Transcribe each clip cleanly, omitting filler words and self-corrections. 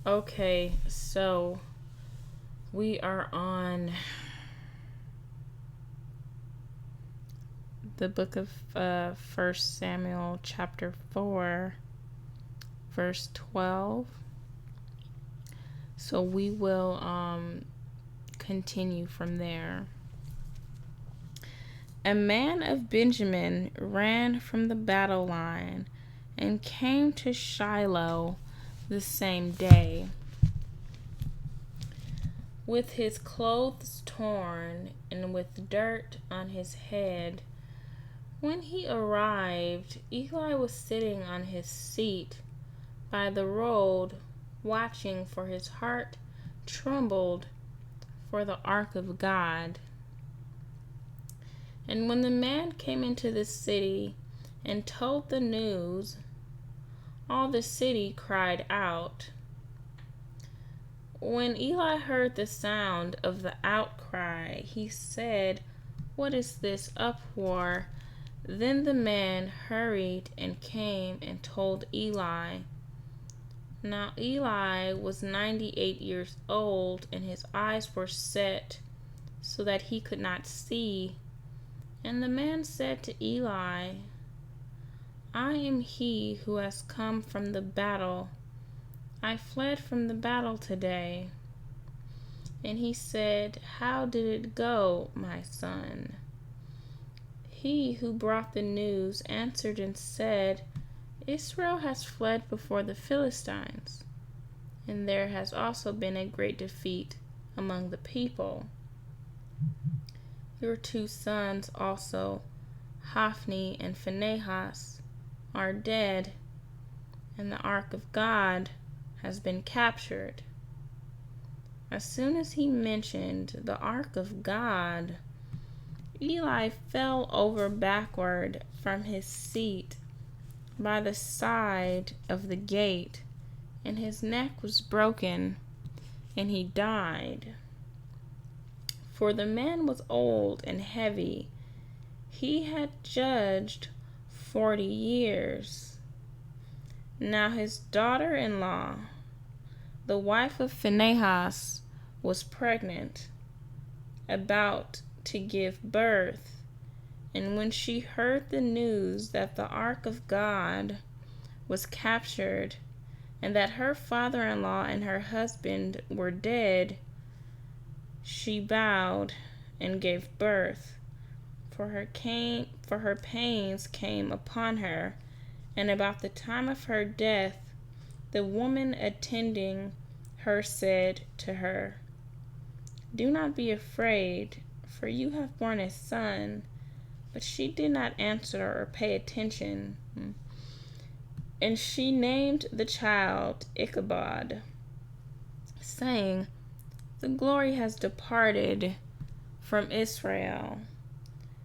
Okay, so we are on the book of 1 Samuel chapter 4, verse 12. So we will continue from there. A man of Benjamin ran from the battle line and came to Shiloh the same day, with his clothes torn and with dirt on his head. When he arrived, Eli was sitting on his seat by the road, watching, for his heart trembled for the ark of God. And when the man came into the city and told the news, all the city cried out. When Eli heard the sound of the outcry, he said, "What is this uproar?" Then the man hurried and came and told Eli. Now Eli was 98 years old, and his eyes were set, so that he could not see. And the man said to Eli, "I am he who has come from the battle. I fled from the battle today." And he said, "How did it go, my son?" He who brought the news answered and said, "Israel has fled before the Philistines, and there has also been a great defeat among the people. Your two sons also, Hophni and Phinehas, are dead, and the ark of God has been captured." As soon as he mentioned the ark of God, Eli fell over backward from his seat by the side of the gate, and his neck was broken, and he died. For the man was old and heavy. He had judged 40 years. Now his daughter-in-law, the wife of Phinehas, was pregnant, about to give birth. And when she heard the news that the ark of God was captured, and that her father-in-law and her husband were dead, she bowed and gave birth, for her pains came upon her. And about the time of her death, the woman attending her said to her, "Do not be afraid, for you have borne a son." But she did not answer or pay attention. And she named the child Ichabod, saying, "The glory has departed from Israel,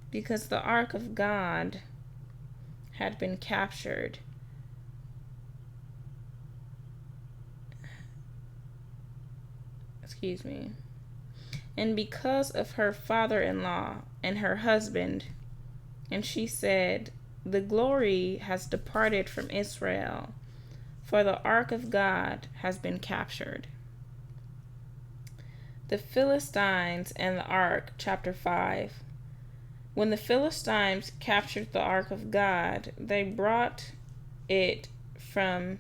because the ark of God had been captured." And because of her father-in-law and her husband. And she said, "The glory has departed from Israel, for the ark of God has been captured." The Philistines and the ark, chapter 5. When the Philistines captured the ark of God, they brought it from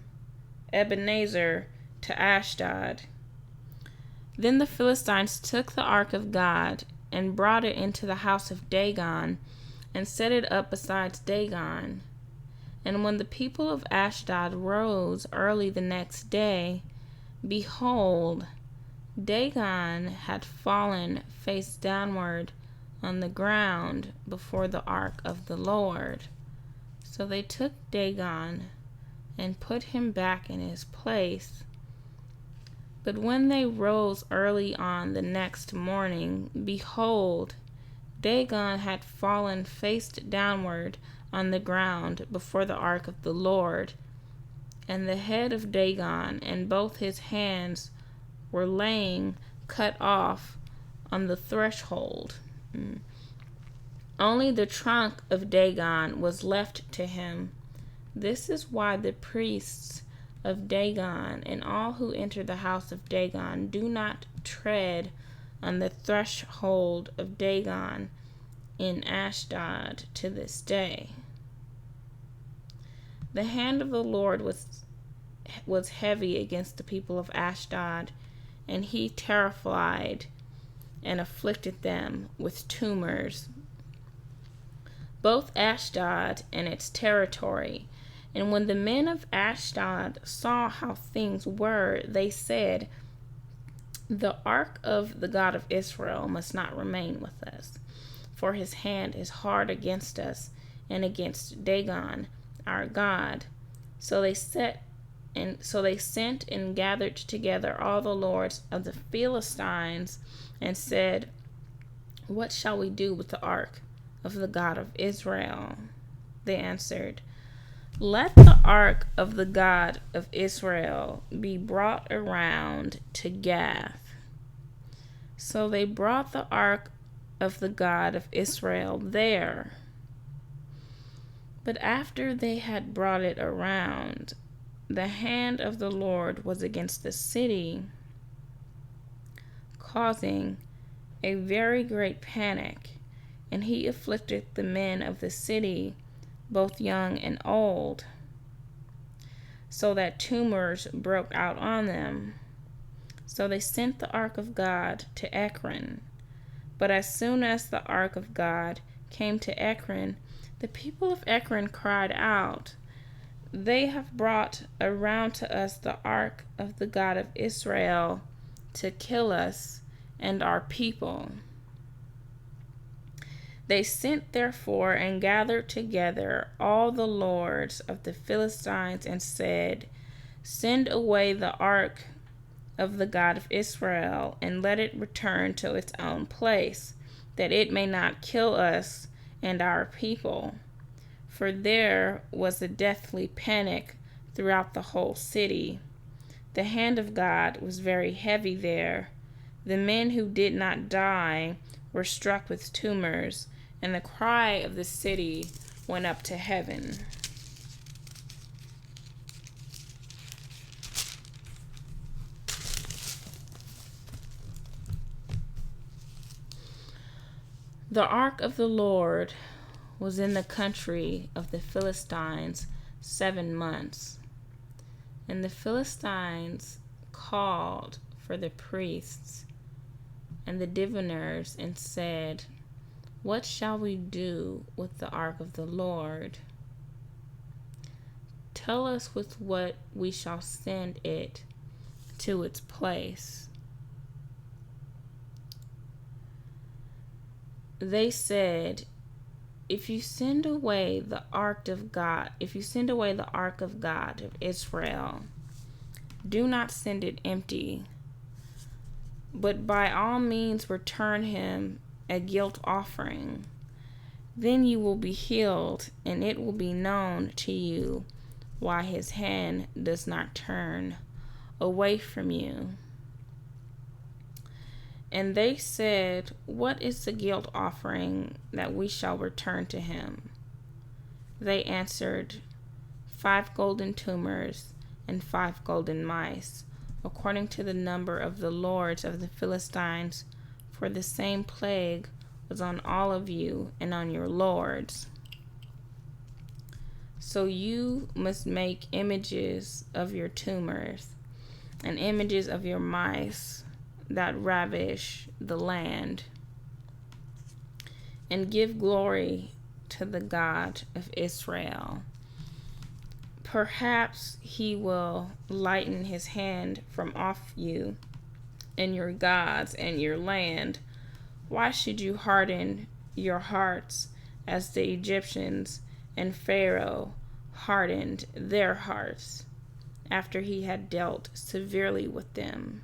Ebenezer to Ashdod. Then the Philistines took the ark of God and brought it into the house of Dagon, and set it up beside Dagon. And when the people of Ashdod rose early the next day, behold, Dagon had fallen face downward on the ground before the ark of the Lord. So they took Dagon and put him back in his place. But when they rose early on the next morning, behold, Dagon had fallen face downward on the ground before the ark of the Lord, and the head of Dagon and both his hands were laying cut off on the threshold. Only the trunk of Dagon was left to him. This is why the priests of Dagon, and all who enter the house of Dagon do not tread on the threshold of Dagon in Ashdod to this day. The hand of the Lord was heavy against the people of Ashdod, and he terrified and afflicted them with tumors, both Ashdod and its territory. And when the men of Ashdod saw how things were, they said, "The ark of the God of Israel must not remain with us, for his hand is hard against us and against Dagon, our God." So they sent and gathered together all the lords of the Philistines and said, "What shall we do with the ark of the God of Israel?" They answered, "Let the ark of the God of Israel be brought around to Gath." So they brought the ark of the God of Israel there. But after they had brought it around, the hand of the Lord was against the city, causing a very great panic, and he afflicted the men of the city, both young and old, so that tumors broke out on them. So they sent the ark of God to Ekron. But as soon as the ark of God came to Ekron, the people of Ekron cried out, "They have brought around to us the ark of the God of Israel to kill us and our people." They sent therefore and gathered together all the lords of the Philistines and said, "Send away the ark of the God of Israel, and let it return to its own place, that it may not kill us and our people." For there was a deathly panic throughout the whole city. The hand of God was very heavy there. The men who did not die were struck with tumors, and the cry of the city went up to heaven. The ark of the Lord was in the country of the Philistines 7 months. And the Philistines called for the priests and the diviners and said, "What shall we do with the ark of the Lord? Tell us with what we shall send it to its place." They said, if you send away the ark of God of Israel, do not send it empty, but by all means return him a guilt offering. Then you will be healed, and it will be known to you why his hand does not turn away from you. And they said, "What is the guilt offering that we shall return to him?" They answered, 5 golden tumors and 5 golden mice, according to the number of the lords of the Philistines, for the same plague was on all of you and on your lords. So you must make images of your tumors and images of your mice that ravish the land, and give glory to the God of Israel. Perhaps he will lighten his hand from off you and your gods and your land. Why should you harden your hearts as the Egyptians and Pharaoh hardened their hearts after he had dealt severely with them?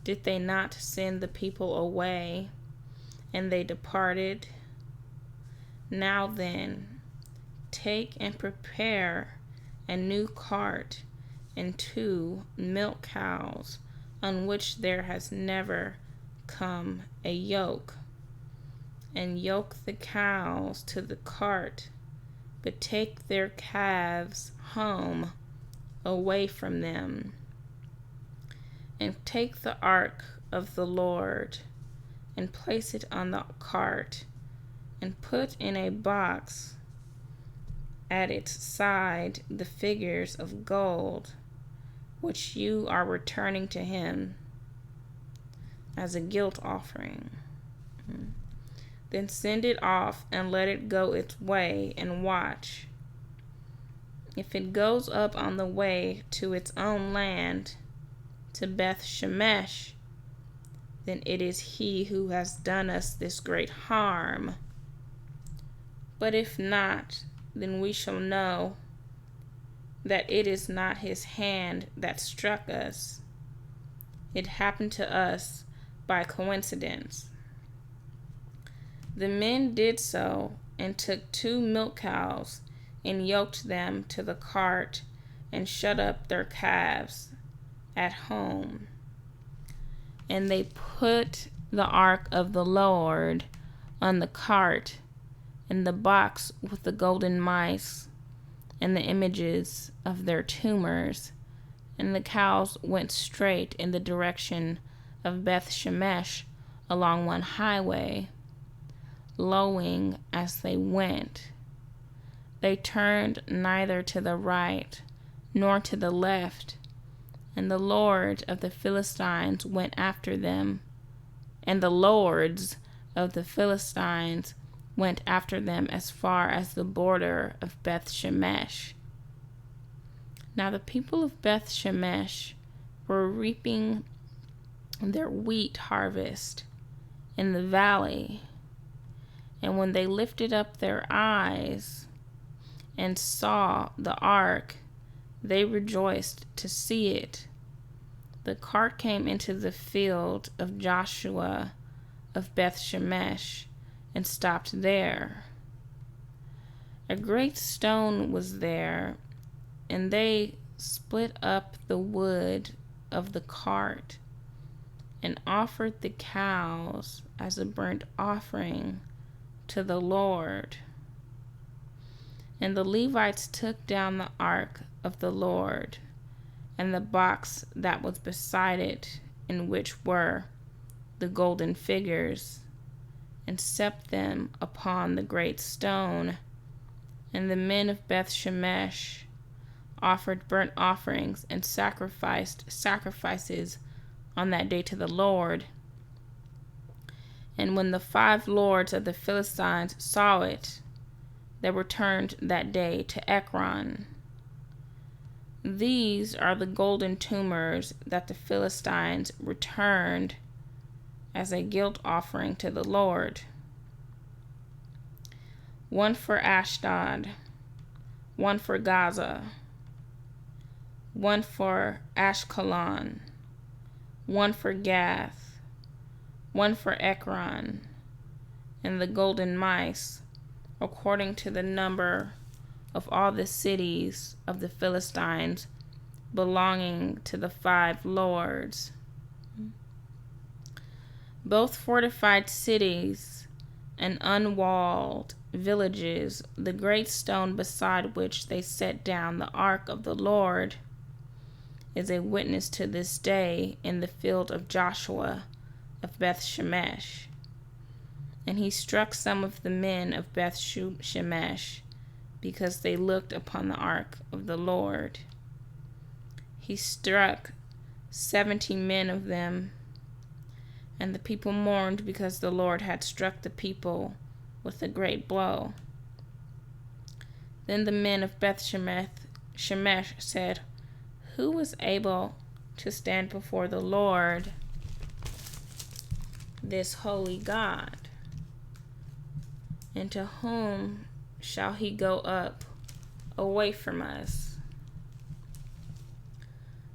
Did they not send the people away, and they departed? Now then, take and prepare a new cart and 2 milk cows, on which there has never come a yoke, and yoke the cows to the cart, but take their calves home away from them. And take the ark of the Lord, and place it on the cart, and put in a box at its side the figures of gold, which you are returning to him as a guilt offering. Then send it off and let it go its way, and watch. If it goes up on the way to its own land, to Beth Shemesh, then it is he who has done us this great harm. But if not, then we shall know that it is not his hand that struck us. It happened to us by coincidence. The men did so, and took 2 milk cows, and yoked them to the cart, and shut up their calves at home. And they put the ark of the Lord on the cart, and the box with the golden mice, and the images of their tumors, and the cows went straight in the direction of Beth Shemesh along one highway, lowing as they went. They turned neither to the right nor to the left, and the lord of the Philistines went after them, and the lords of the Philistines went after them as far as the border of Beth Shemesh. Now the people of Beth Shemesh were reaping their wheat harvest in the valley, and when they lifted up their eyes and saw the ark, they rejoiced to see it. The cart came into the field of Joshua of Beth Shemesh, and stopped there. A great stone was there, and they split up the wood of the cart, and offered the cows as a burnt offering to the Lord. And the Levites took down the ark of the Lord, and the box that was beside it, in which were the golden figures, and set them upon the great stone. And the men of Beth Shemesh offered burnt offerings and sacrificed sacrifices on that day to the Lord. And when the 5 lords of the Philistines saw it, they returned that day to Ekron. These are the golden tumors that the Philistines returned as a guilt offering to the Lord. 1 for Ashdod, 1 for Gaza, 1 for Ashkelon, 1 for Gath, 1 for Ekron, and the golden mice, according to the number of all the cities of the Philistines belonging to the 5 lords. Both fortified cities and unwalled villages, the great stone beside which they set down the ark of the Lord, is a witness to this day in the field of Joshua of Beth Shemesh. And he struck some of the men of Beth Shemesh, because they looked upon the ark of the Lord. He struck 70 men of them, and the people mourned because the Lord had struck the people with a great blow. Then the men of Beth Shemesh said, "Who was able to stand before the Lord, this holy God? And to whom shall he go up away from us?"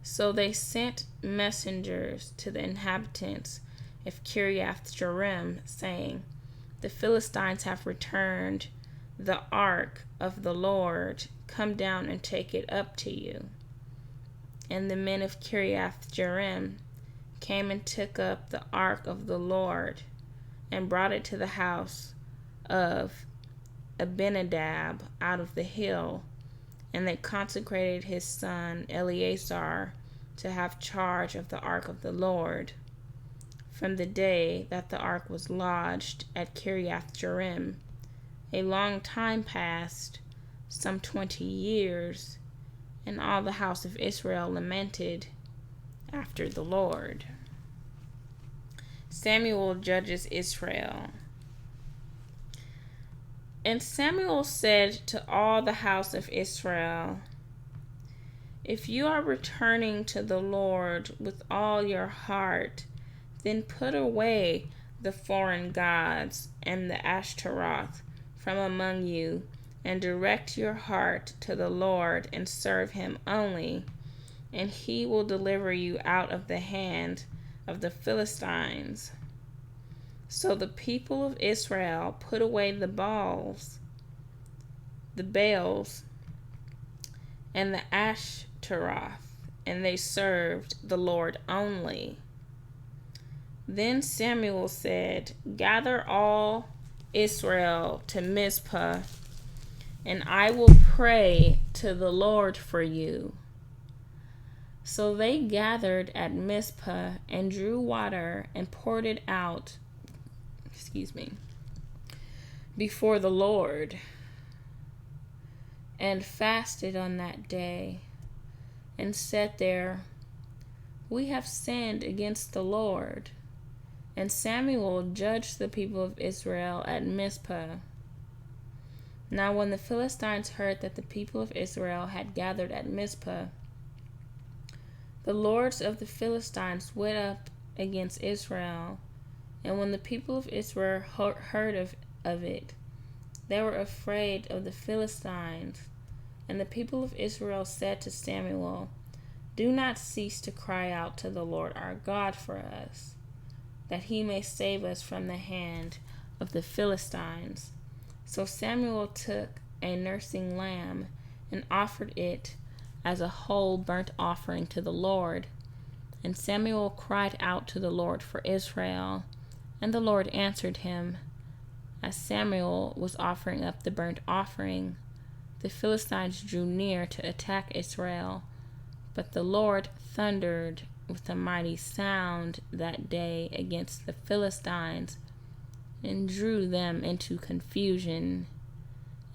So they sent messengers to the inhabitants of Kiriath Jearim, saying, "The Philistines have returned the ark of the Lord. Come down and take it up to you." And the men of Kiriath Jearim came and took up the ark of the Lord, and brought it to the house of Abinadab out of the hill, And they consecrated his son Eleazar to have charge of the ark of the Lord from the day that the ark was lodged at Kiriath-jearim. A long time passed, some 20 years, and all the house of Israel lamented after the Lord. Samuel judges Israel. And Samuel said to all the house of Israel, if you are returning to the Lord with all your heart, then put away the foreign gods and the Ashtaroth from among you, and direct your heart to the Lord and serve him only, and he will deliver you out of the hand of the Philistines. So the people of Israel put away the Baals, and the Ashtaroth, and they served the Lord only. Then Samuel said, gather all Israel to Mizpah, and I will pray to the Lord for you. So they gathered at Mizpah and drew water and poured it out before the Lord, and fasted on that day, and said there, we have sinned against the Lord. And Samuel judged the people of Israel at Mizpah. Now when the Philistines heard that the people of Israel had gathered at Mizpah, the lords of the Philistines went up against Israel. And when the people of Israel heard of it, they were afraid of the Philistines. And the people of Israel said to Samuel, do not cease to cry out to the Lord our God for us, that he may save us from the hand of the Philistines. So Samuel took a nursing lamb and offered it as a whole burnt offering to the Lord. And Samuel cried out to the Lord for Israel, and the Lord answered him. As Samuel was offering up the burnt offering, the Philistines drew near to attack Israel, but the Lord thundered with a mighty sound that day against the Philistines, and drew them into confusion,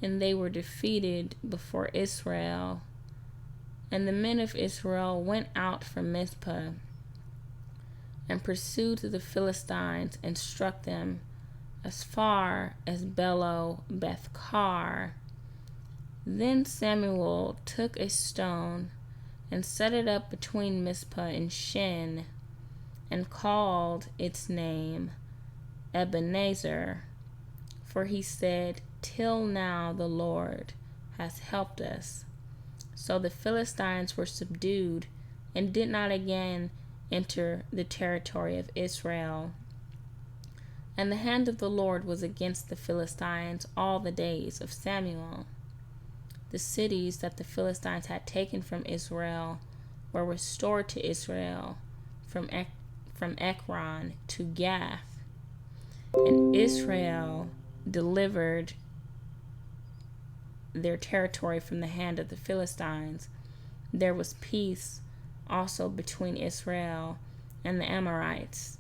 and they were defeated before Israel. And the men of Israel went out from Mizpah, and pursued the Philistines, and struck them as far as Beth-kar. Then Samuel took a stone, and set it up between Mizpah and Shin, and called its name Ebenezer, for he said, till now the Lord has helped us. So the Philistines were subdued, and did not again enter the territory of Israel. And the hand of the Lord was against the Philistines all the days of Samuel. The cities that the Philistines had taken from Israel were restored to Israel, from Ekron to Gath. And Israel delivered their territory from the hand of the Philistines. There was peace also between Israel and the Amorites.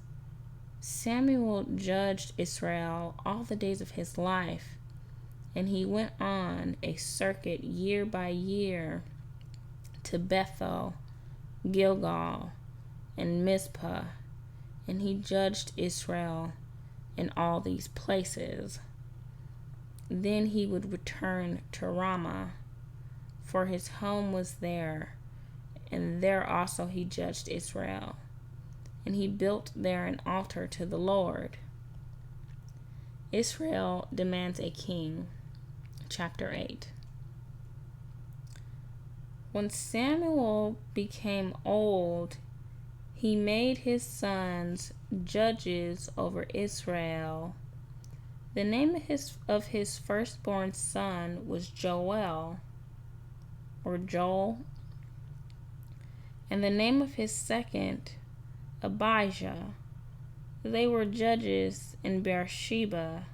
Samuel judged Israel all the days of his life, and he went on a circuit year by year to Bethel, Gilgal, and Mizpah, and he judged Israel in all these places. Then he would return to Ramah, for his home was there, and there also he judged Israel. And he built there an altar to the Lord. Israel demands a king. Chapter 8. When Samuel became old, he made his sons judges over Israel. The name of his firstborn son was Joel, and the name of his second, Abijah. They were judges in Beersheba,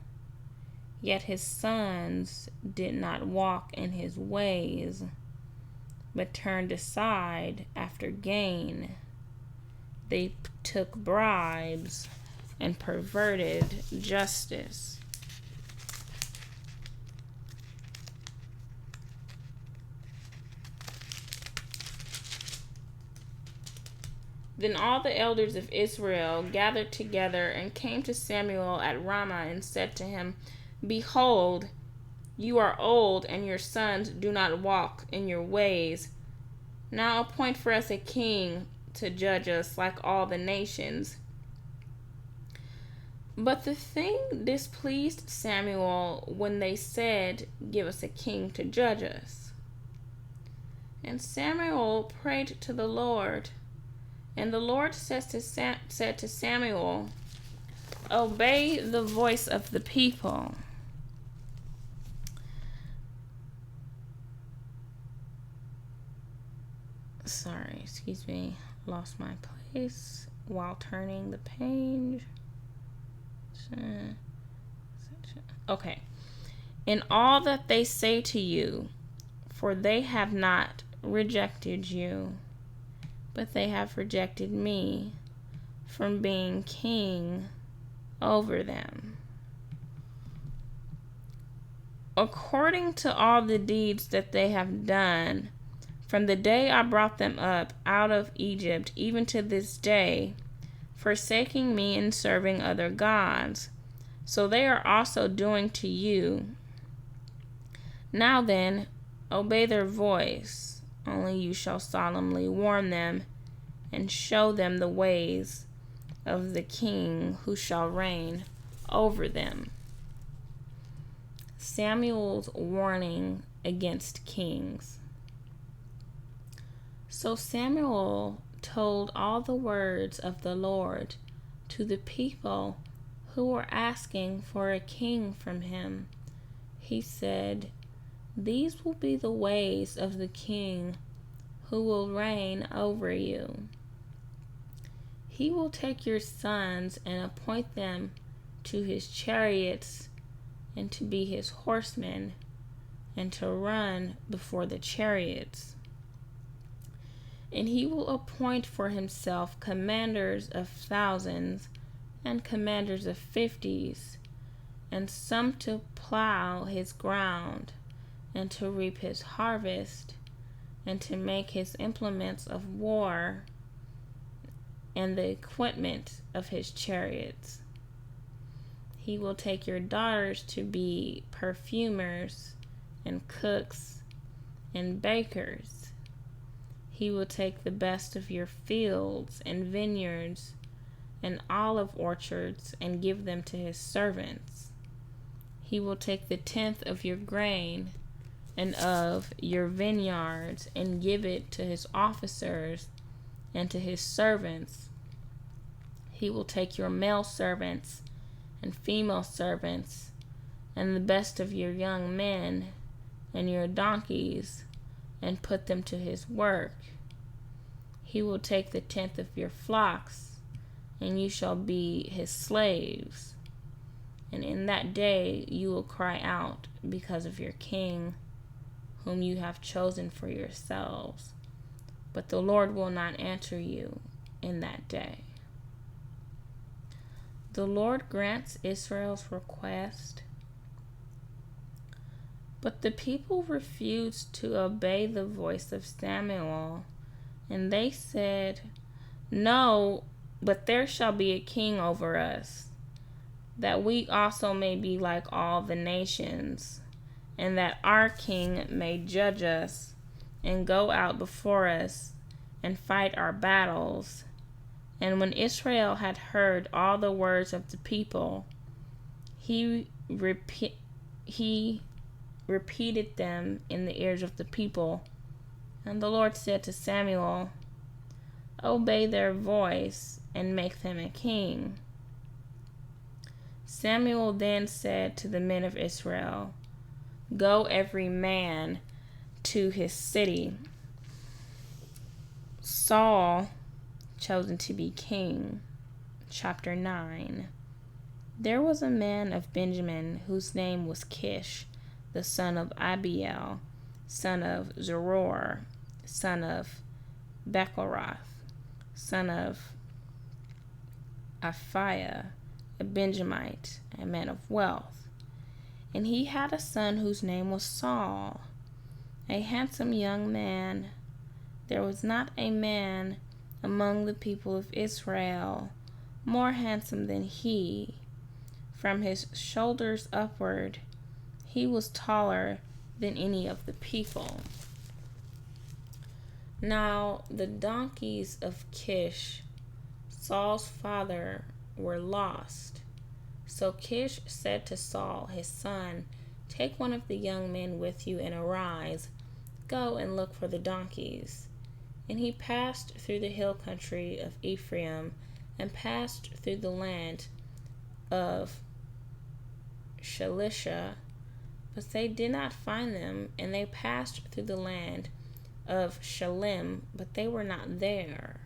yet his sons did not walk in his ways, but turned aside after gain. They took bribes and perverted justice. Then all the elders of Israel gathered together and came to Samuel at Ramah and said to him, Behold, you are old, and your sons do not walk in your ways. Now appoint for us a king to judge us like all the nations. But the thing displeased Samuel when they said, Give us a king to judge us. And Samuel prayed to the Lord. And the Lord said to Samuel, Obey the voice of the people. Sorry, excuse me. Lost my place while turning the page. Okay. In all that they say to you, for they have not rejected you, but they have rejected me from being king over them. According to all the deeds that they have done, from the day I brought them up out of Egypt, even to this day, forsaking me and serving other gods, so they are also doing to you. Now then, obey their voice. Only you shall solemnly warn them and show them the ways of the king who shall reign over them. Samuel's warning against kings. So Samuel told all the words of the Lord to the people who were asking for a king from him. He said, These will be the ways of the king who will reign over you. He will take your sons and appoint them to his chariots and to be his horsemen and to run before the chariots. And he will appoint for himself commanders of thousands and commanders of fifties, and some to plow his ground and to reap his harvest, and to make his implements of war and the equipment of his chariots. He will take your daughters to be perfumers and cooks and bakers. He will take the best of your fields and vineyards and olive orchards and give them to his servants. He will take the 10th of your grain and of your vineyards and give it to his officers and to his servants. He will take your male servants and female servants and the best of your young men and your donkeys and put them to his work. He will take the 10th of your flocks, and you shall be his slaves. And in that day you will cry out because of your king, whom you have chosen for yourselves. But the Lord will not answer you in that day. The Lord grants Israel's request, but the people refused to obey the voice of Samuel, and they said, No, but there shall be a king over us, that we also may be like all the nations, and that our king may judge us and go out before us and fight our battles. And when Israel had heard all the words of the people, he repeated them in the ears of the people. And the Lord said to Samuel, Obey their voice and make them a king. Samuel then said to the men of Israel, Go every man to his city. Saul chosen to be king. Chapter 9. There was a man of Benjamin whose name was Kish, the son of Abiel, son of Zeror, son of Bechorath, son of Aphiah, a Benjamite, a man of wealth. And he had a son whose name was Saul, a handsome young man. There was not a man among the people of Israel more handsome than he. From his shoulders upward, he was taller than any of the people. Now the donkeys of Kish, Saul's father, were lost. So Kish said to Saul, his son, "Take one of the young men with you and arise, go and look for the donkeys." And he passed through the hill country of Ephraim and passed through the land of Shalisha, but they did not find them, and they passed through the land of Shalim, but they were not there.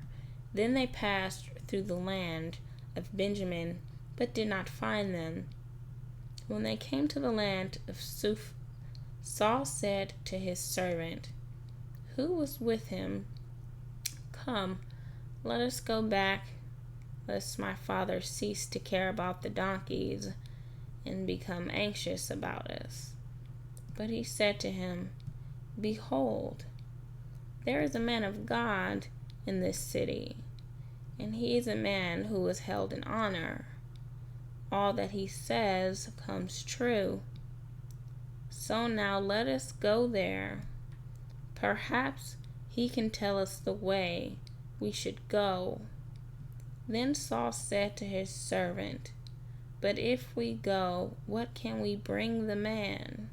Then they passed through the land of Benjamin, but did not find them. When they came to the land of Suph, Saul said to his servant, who was with him, "Come, let us go back, lest my father cease to care about the donkeys and become anxious about us." But he said to him, "Behold, there is a man of God in this city, and he is a man who is held in honor. All that he says comes true. So now let us go there. Perhaps he can tell us the way we should go." Then Saul said to his servant, "But if we go, what can we bring the man?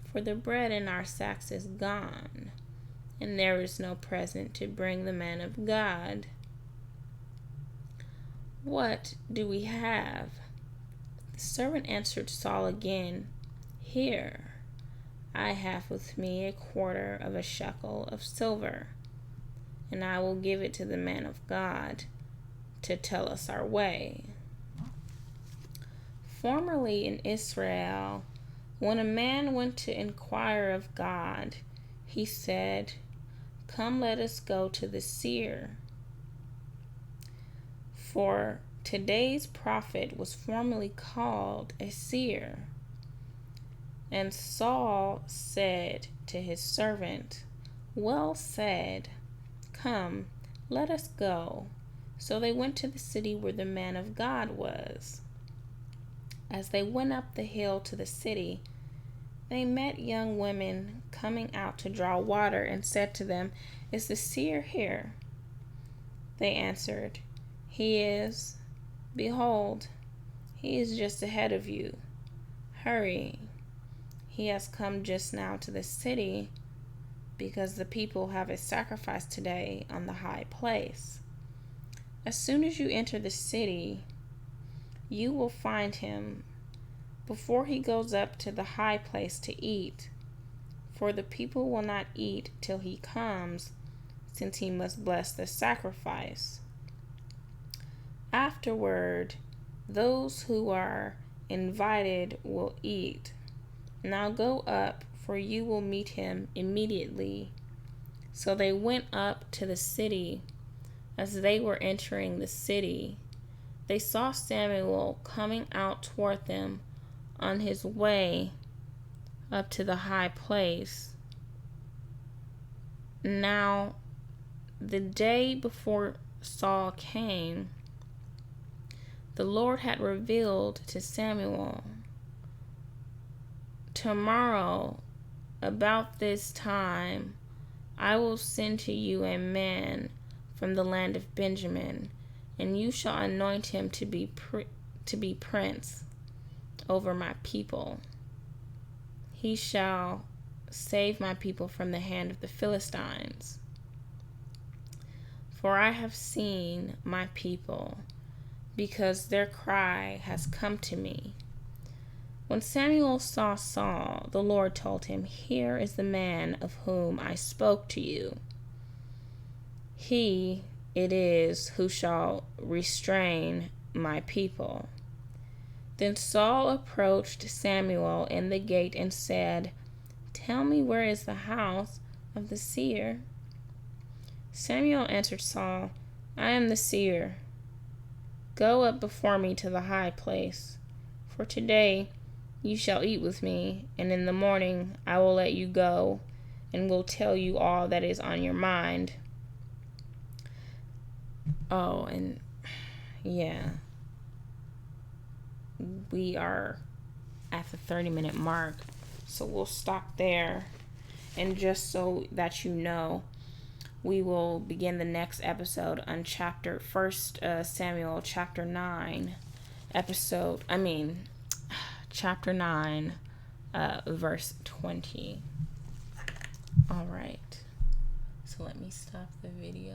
For the bread in our sacks is gone, and there is no present to bring the man of God. What do we have?" The servant answered Saul again, "Here, I have with me a quarter of a shekel of silver, and I will give it to the man of God to tell us our way." Formerly in Israel, when a man went to inquire of God, he said, "Come, let us go to the seer." For today's prophet was formerly called a seer. And Saul said to his servant, "Well said, come, let us go." So they went to the city where the man of God was. As they went up the hill to the city, they met young women coming out to draw water, and said to them, "Is the seer here?" They answered, "He is. Behold, he is just ahead of you. Hurry. He has come just now to the city, because the people have a sacrifice today on the high place. As soon as you enter the city, you will find him before he goes up to the high place to eat. For the people will not eat till he comes, since he must bless the sacrifice. Afterward, those who are invited will eat. Now go up, for you will meet him immediately." So they went up to the city. As they were entering the city, they saw Samuel coming out toward them on his way up to the high place. Now, the day before Saul came, the Lord had revealed to Samuel, "Tomorrow, about this time, I will send to you a man from the land of Benjamin, and you shall anoint him to be prince over my people. He shall save my people from the hand of the Philistines. For I have seen my people, because their cry has come to me." When Samuel saw Saul, the Lord told him, "Here is the man of whom I spoke to you. He it is who shall restrain my people." Then Saul approached Samuel in the gate and said, "Tell me, where is the house of the seer?" Samuel answered Saul, I am the seer. Go up before me to the high place, for today you shall eat with me, and in the morning I will let you go, and will tell you all that is on your mind. Oh, and yeah, we are at the 30-minute mark, so we'll stop there. And just so that you know, we will begin the next episode on First Samuel chapter 9, chapter 9, verse 20. All right. So let me stop the video.